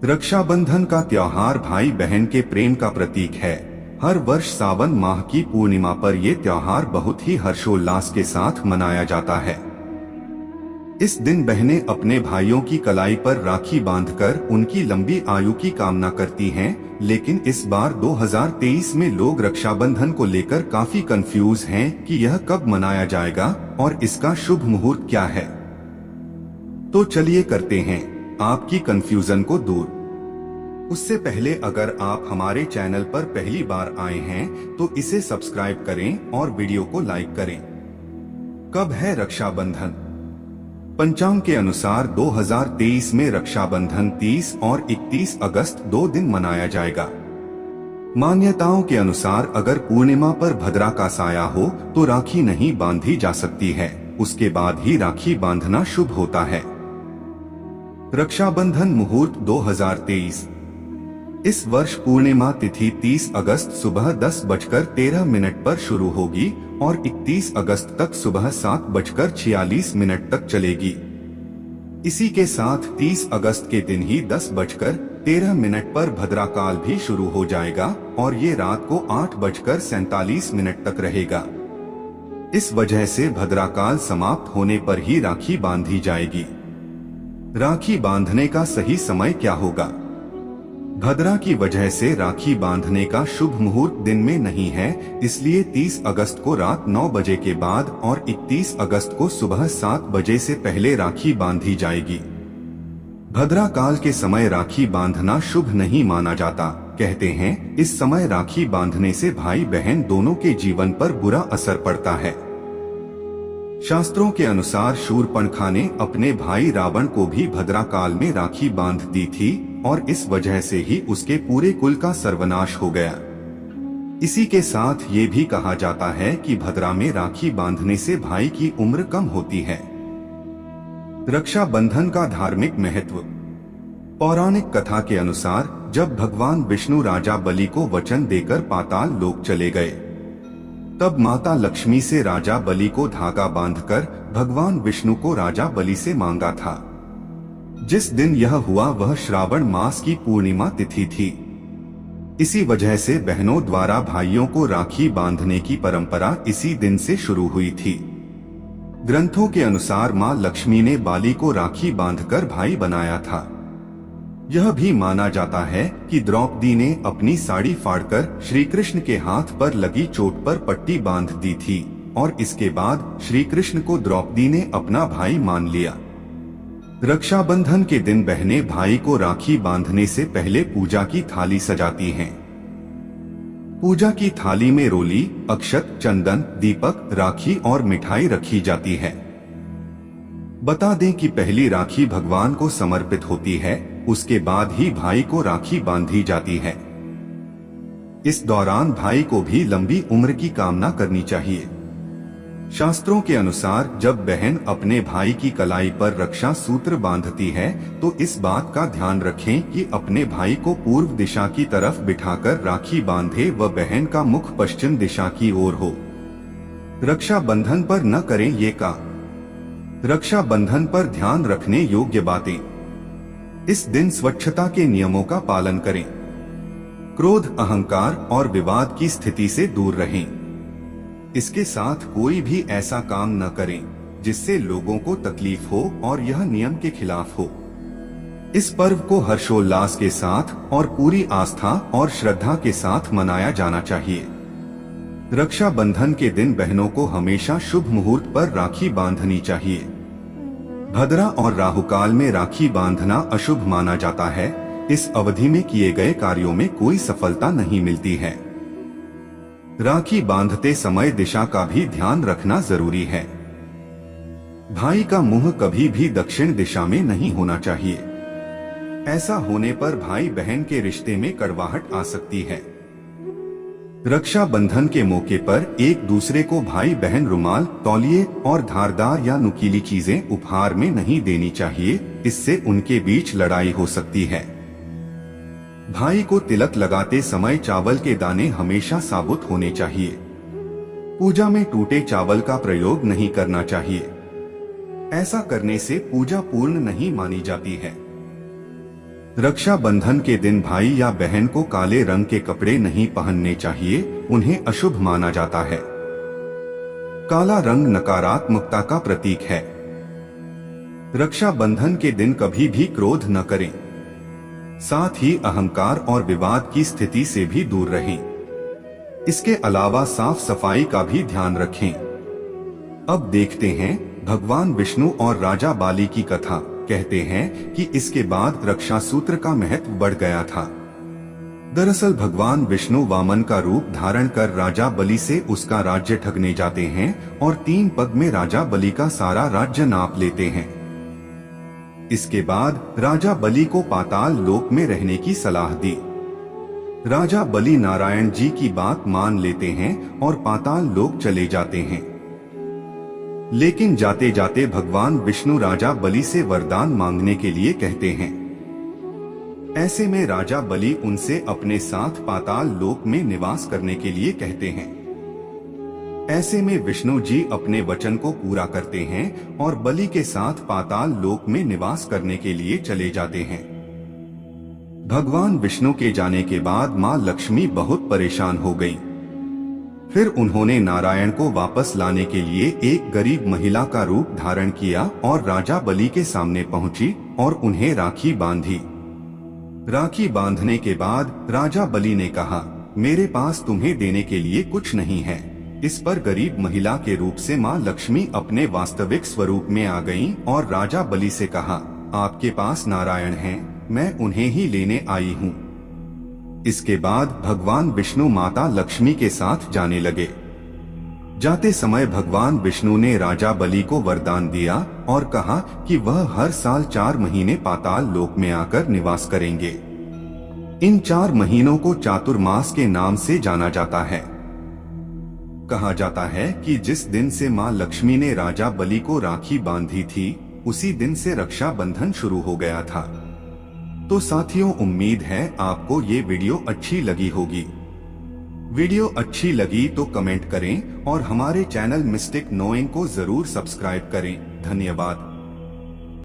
रक्षाबंधन का त्योहार भाई बहन के प्रेम का प्रतीक है। हर वर्ष सावन माह की पूर्णिमा पर यह त्योहार बहुत ही हर्षोल्लास के साथ मनाया जाता है। इस दिन बहनें अपने भाइयों की कलाई पर राखी बांधकर उनकी लंबी आयु की कामना करती हैं, लेकिन इस बार 2023 में लोग रक्षाबंधन को लेकर काफी कंफ्यूज हैं कि यह कब मनाया जाएगा और इसका शुभ मुहूर्त क्या है। तो चलिए करते हैं आपकी कंफ्यूजन को दूर। उससे पहले अगर आप हमारे चैनल पर पहली बार आए हैं तो इसे सब्सक्राइब करें और वीडियो को लाइक करें। कब है रक्षाबंधन? पंचांग के अनुसार 2023 में रक्षाबंधन 30 और 31 अगस्त 2 दिन मनाया जाएगा। मान्यताओं के अनुसार अगर पूर्णिमा पर भद्रा का साया हो तो राखी नहीं बांधी जा सकती है, उसके बाद ही राखी बांधना शुभ होता है। रक्षाबंधन मुहूर्त 2023। इस वर्ष पूर्णिमा तिथि 30 अगस्त सुबह 10:13 पर शुरू होगी और 31 अगस्त तक सुबह 7:46 तक चलेगी। इसी के साथ 30 अगस्त के दिन ही 10:13 पर भद्रा काल भी शुरू हो जाएगा और ये रात को 8:47 तक रहेगा। इस वजह से भद्रा काल समाप्त होने पर ही राखी बांधी जाएगी। राखी बांधने का सही समय क्या होगा? भद्रा की वजह से राखी बांधने का शुभ मुहूर्त दिन में नहीं है, इसलिए 30 अगस्त को रात 9 बजे के बाद और 31 अगस्त को सुबह 7 बजे से पहले राखी बांधी जाएगी। भद्रा काल के समय राखी बांधना शुभ नहीं माना जाता। कहते हैं इस समय राखी बांधने से भाई बहन दोनों के जीवन पर बुरा असर पड़ता है। शास्त्रों के अनुसार शूर्पणखा ने अपने भाई रावण को भी भद्रा काल में राखी बांध दी थी और इस वजह से ही उसके पूरे कुल का सर्वनाश हो गया। इसी के साथ ये भी कहा जाता है कि भद्रा में राखी बांधने से भाई की उम्र कम होती है। रक्षाबंधन का धार्मिक महत्व। पौराणिक कथा के अनुसार जब भगवान विष्णु राजा बलि को वचन देकर पाताल लोक चले गए, तब माता लक्ष्मी से राजा बलि को धागा बांधकर भगवान विष्णु को राजा बलि से मांगा था। जिस दिन यह हुआ वह श्रावण मास की पूर्णिमा तिथि थी। इसी वजह से बहनों द्वारा भाइयों को राखी बांधने की परंपरा इसी दिन से शुरू हुई थी। ग्रंथों के अनुसार मां लक्ष्मी ने बाली को राखी बांधकर भाई बनाया था। यह भी माना जाता है कि द्रौपदी ने अपनी साड़ी फाड़कर श्री कृष्ण के हाथ पर लगी चोट पर पट्टी बांध दी थी और इसके बाद श्री कृष्ण को द्रौपदी ने अपना भाई मान लिया। रक्षाबंधन के दिन बहनें भाई को राखी बांधने से पहले पूजा की थाली सजाती हैं। पूजा की थाली में रोली, अक्षत, चंदन, दीपक, राखी और मिठाई रखी जाती है। बता दें कि पहली राखी भगवान को समर्पित होती है, उसके बाद ही भाई को राखी बांधी जाती है। इस दौरान भाई को भी लंबी उम्र की कामना करनी चाहिए। शास्त्रों के अनुसार जब बहन अपने भाई की कलाई पर रक्षा सूत्र बांधती है तो इस बात का ध्यान रखें कि अपने भाई को पूर्व दिशा की तरफ बिठाकर राखी बांधे व बहन का मुख पश्चिम दिशा की ओर हो। रक्षाबंधन पर न करें ये काम। रक्षाबंधन पर ध्यान रखने योग्य बातें। इस दिन स्वच्छता के नियमों का पालन करें। क्रोध, अहंकार और विवाद की स्थिति से दूर रहें। इसके साथ कोई भी ऐसा काम न करें जिससे लोगों को तकलीफ हो और यह नियम के खिलाफ हो। इस पर्व को हर्षोल्लास के साथ और पूरी आस्था और श्रद्धा के साथ मनाया जाना चाहिए। रक्षाबंधन के दिन बहनों को हमेशा शुभ मुहूर्त पर राखी बांधनी चाहिए। भद्रा और राहुकाल में राखी बांधना अशुभ माना जाता है। इस अवधि में किए गए कार्यों में कोई सफलता नहीं मिलती है। राखी बांधते समय दिशा का भी ध्यान रखना जरूरी है। भाई का मुंह कभी भी दक्षिण दिशा में नहीं होना चाहिए। ऐसा होने पर भाई बहन के रिश्ते में कड़वाहट आ सकती है। रक्षाबंधन के मौके पर एक दूसरे को भाई बहन रुमाल, तौलिए और धारदार या नुकीली चीजें उपहार में नहीं देनी चाहिए, इससे उनके बीच लड़ाई हो सकती है। भाई को तिलक लगाते समय चावल के दाने हमेशा साबुत होने चाहिए। पूजा में टूटे चावल का प्रयोग नहीं करना चाहिए। ऐसा करने से पूजा पूर्ण नहीं मानी जाती है। रक्षाबंधन के दिन भाई या बहन को काले रंग के कपड़े नहीं पहनने चाहिए, उन्हें अशुभ माना जाता है। काला रंग नकारात्मकता का प्रतीक है। रक्षाबंधन के दिन कभी भी क्रोध न करें, साथ ही अहंकार और विवाद की स्थिति से भी दूर रहें। इसके अलावा साफ सफाई का भी ध्यान रखें। अब देखते हैं भगवान विष्णु और राजा बाली की कथा। कहते हैं कि इसके बाद रक्षा सूत्र का महत्व बढ़ गया था। दरअसल भगवान विष्णु वामन का रूप धारण कर राजा बलि से उसका राज्य ठगने जाते हैं और 3 पग में राजा बलि का सारा राज्य नाप लेते हैं। इसके बाद राजा बलि को पाताल लोक में रहने की सलाह दी। राजा बलि नारायण जी की बात मान लेते हैं और पाताल लोक चले जाते हैं। लेकिन जाते जाते भगवान विष्णु राजा बलि से वरदान मांगने के लिए कहते हैं। ऐसे में राजा बलि उनसे अपने साथ पाताल लोक में निवास करने के लिए कहते हैं। ऐसे में विष्णु जी अपने वचन को पूरा करते हैं और बलि के साथ पाताल लोक में निवास करने के लिए चले जाते हैं। भगवान विष्णु के जाने के बाद मां लक्ष्मी बहुत परेशान हो गई। फिर उन्होंने नारायण को वापस लाने के लिए एक गरीब महिला का रूप धारण किया और राजा बलि के सामने पहुंची और उन्हें राखी बांधी। राखी बांधने के बाद राजा बलि ने कहा, मेरे पास तुम्हें देने के लिए कुछ नहीं है। इस पर गरीब महिला के रूप से मां लक्ष्मी अपने वास्तविक स्वरूप में आ गईं और राजा बलि से कहा, आपके पास नारायण हैं, मैं उन्हें ही लेने आई हूँ। इसके बाद भगवान विष्णु माता लक्ष्मी के साथ जाने लगे। जाते समय भगवान विष्णु ने राजा बलि को वरदान दिया और कहा कि वह हर साल 4 महीने पाताल लोक में आकर निवास करेंगे। इन 4 महीनों को चातुर्मास के नाम से जाना जाता है। कहा जाता है कि जिस दिन से मां लक्ष्मी ने राजा बलि को राखी बांधी थी, उसी दिन से रक्षाबंधन शुरू हो गया था। तो साथियों, उम्मीद है आपको ये वीडियो अच्छी लगी होगी। वीडियो अच्छी लगी तो कमेंट करें और हमारे चैनल मिस्टिक नोइंग को जरूर सब्सक्राइब करें। धन्यवाद।